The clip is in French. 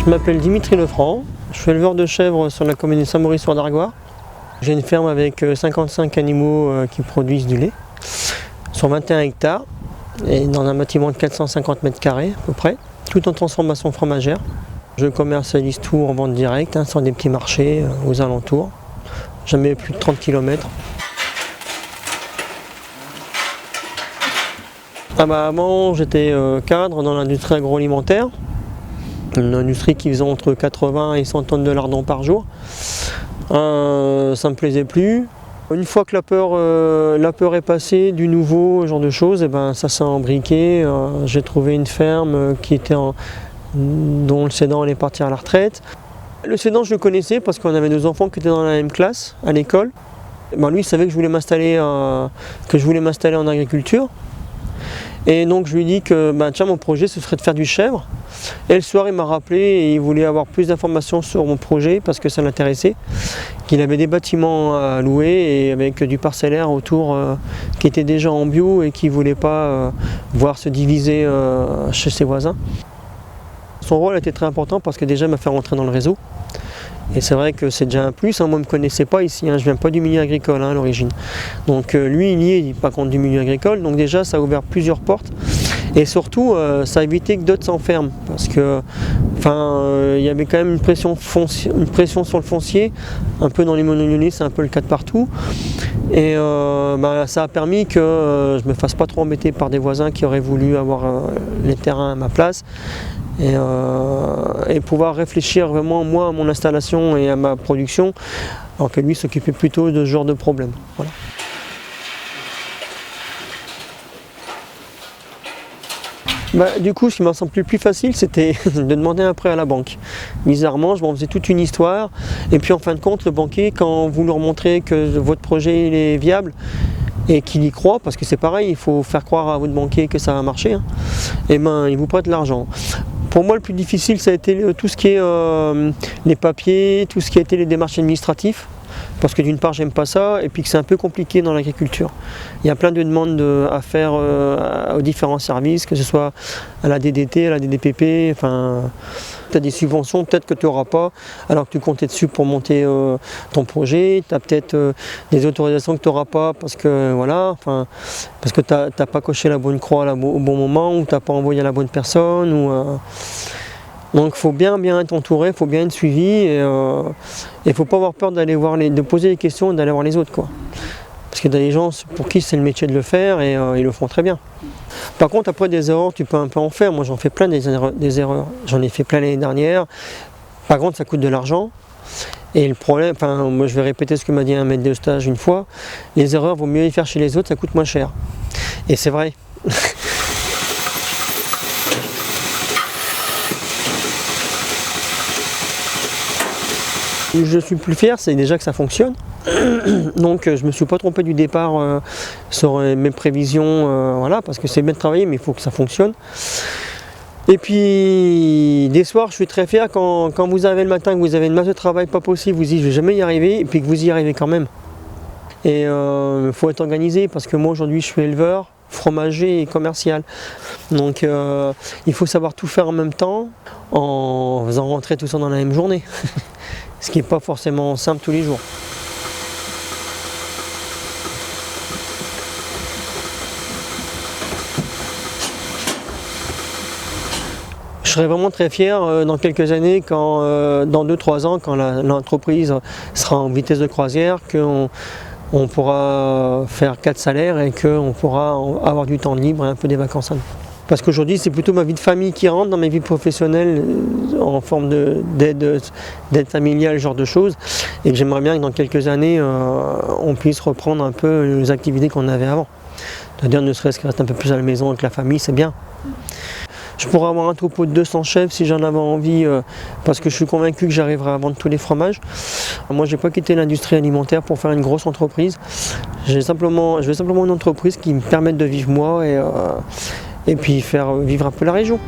Je m'appelle Dimitri Lefranc, je suis éleveur de chèvres sur la commune de Saint-Maurice-sur-Dargois. J'ai une ferme avec 55 animaux qui produisent du lait sur 21 hectares et dans un bâtiment de 450 mètres carrés à peu près, tout en transformation fromagère. Je commercialise tout en vente directe sur des petits marchés aux alentours, jamais plus de 30 km. Avant, j'étais cadre dans l'industrie agroalimentaire, une industrie qui faisait entre 80 et 100 tonnes de lardons par jour. Ça ne me plaisait plus. Une fois que la peur est passée, du nouveau, ce genre de choses, ça s'est embriqué. J'ai trouvé une ferme dont le cédant allait partir à la retraite. Le cédant, je le connaissais parce qu'on avait 2 enfants qui étaient dans la même classe à l'école. Lui, il savait que je voulais m'installer en agriculture. Et donc je lui ai dit que tiens, mon projet ce serait de faire du chèvre. Et le soir il m'a rappelé et il voulait avoir plus d'informations sur mon projet parce que ça l'intéressait. Qu'il avait des bâtiments à louer et avec du parcellaire autour qui était déjà en bio et qui ne voulait pas voir se diviser chez ses voisins. Son rôle était très important parce que déjà il m'a fait rentrer dans le réseau. Et c'est vrai que c'est déjà un plus, moi je ne me connaissais pas ici, je ne viens pas du milieu agricole à l'origine. Donc lui il y est, pas contre du milieu agricole, donc déjà ça a ouvert plusieurs portes. Et surtout ça a évité que d'autres s'enferment, parce que il y avait quand même une pression sur le foncier, un peu dans les monolinés, c'est un peu le cas de partout. Et ça a permis que je ne me fasse pas trop embêter par des voisins qui auraient voulu avoir les terrains à ma place. Et pouvoir réfléchir vraiment moi à mon installation et à ma production, alors que lui s'occupait plutôt de ce genre de problème. Voilà. Du coup, ce qui m'a semblé le plus facile, c'était de demander un prêt à la banque. Bizarrement, je m'en faisais toute une histoire, et puis en fin de compte, le banquier, quand vous leur montrez que votre projet il est viable, et qu'il y croit, parce que c'est pareil, il faut faire croire à votre banquier que ça va marcher, il vous prête l'argent. Pour moi, le plus difficile, ça a été tout ce qui est les papiers, tout ce qui a été les démarches administratives, parce que d'une part, j'aime pas ça, et puis que c'est un peu compliqué dans l'agriculture. Il y a plein de demandes à faire aux différents services, que ce soit à la DDT, à la DDPP, tu as des subventions peut-être que tu n'auras pas, alors que tu comptais dessus pour monter ton projet. Tu as peut-être des autorisations que tu n'auras pas parce que tu n'as pas coché la bonne croix au bon moment, ou tu n'as pas envoyé à la bonne personne. Donc il faut bien être entouré, il faut bien être suivi, et il ne faut pas avoir peur de poser des questions et d'aller voir les autres, quoi. Parce qu'il y a des gens pour qui c'est le métier de le faire et ils le font très bien. Par contre, après des erreurs, tu peux un peu en faire. Moi, j'en fais plein des erreurs. J'en ai fait plein l'année dernière. Par contre, ça coûte de l'argent. Et le problème, moi je vais répéter ce que m'a dit un maître de stage une fois, les erreurs, vaut mieux les faire chez les autres, ça coûte moins cher. Et c'est vrai. Je suis plus fier, c'est déjà que ça fonctionne. Donc je ne me suis pas trompé du départ sur mes prévisions, parce que c'est bien de travailler, mais il faut que ça fonctionne. Et puis des soirs, je suis très fier quand vous arrivez le matin, que vous avez une masse de travail pas possible, vous dites je ne vais jamais y arriver, et puis que vous y arrivez quand même. Et il faut être organisé, parce que moi aujourd'hui je suis éleveur, fromager et commercial. Donc il faut savoir tout faire en même temps, en faisant rentrer tout ça dans la même journée. Ce qui n'est pas forcément simple tous les jours. Je serais vraiment très fier dans quelques années, dans 2-3 ans, quand l'entreprise sera en vitesse de croisière, qu'on pourra faire 4 salaires et qu'on pourra avoir du temps libre et un peu des vacances à nous. Parce qu'aujourd'hui, c'est plutôt ma vie de famille qui rentre dans ma vie professionnelle en forme d'aide familiale, ce genre de choses. Et que j'aimerais bien que dans quelques années, on puisse reprendre un peu les activités qu'on avait avant. C'est-à-dire ne serait-ce que rester un peu plus à la maison avec la famille, c'est bien. Je pourrais avoir un troupeau de 200 chèvres si j'en avais envie, parce que je suis convaincu que j'arriverai à vendre tous les fromages. Moi, je n'ai pas quitté l'industrie alimentaire pour faire une grosse entreprise. Je veux simplement une entreprise qui me permette de vivre moi et puis faire vivre un peu la région.